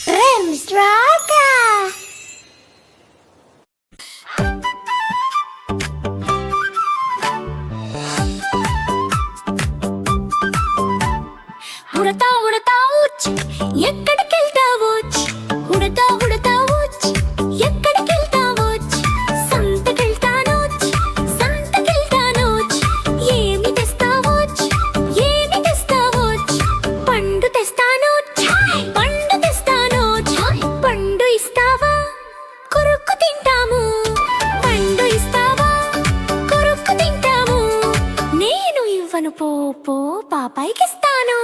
Remstraga. Udatha Udatha ఊచ్ ఎక్కడికెళ్తావోచ్ Udatha Udatha ఊచ్ ఎక్కడికెళ్తావోచ్ సంతకెళ్తానోచ్ సంతకెళ్తానోచ్ ఏమి తెస్తావోచ్ ఏమి తెస్తావోచ్ పండు తెస్తానోచ్ పండు తెస్తానోచ్ పండు ఇస్తావా కొరుక్కు తింటాము పండు ఇస్తావా కొరుక్కు తింటాము నేను ఇవ్వను పో పో పాపాయికిస్తాను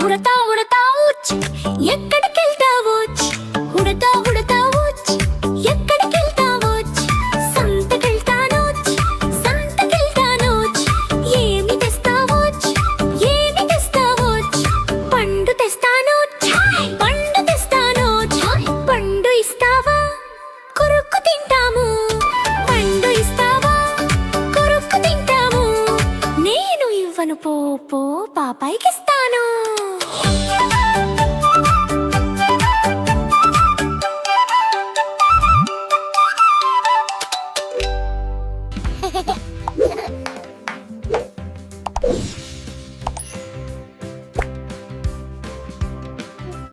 ఉడతా ఉడతా ఊచ్ ఎక్కడికెళ్తావోచ్ ఉడతా ఉడతా ఊచ్ ఎక్కడికెళ్తావోచ్ సంతకెళ్తానోచ్ సంతకెళ్తానోచ్ ఏమి తెస్తావోచ్ ఏమి తెస్తావోచ్ పండు తెస్తానోచ్ పండు తెస్తానోచ్ పండు ఇస్తావా కొరుక్కు తింటాము పండు ఇస్తావా కొరుక్కు తింటాము నేను ఇవ్వను పో పో పాపాయికిస్తాను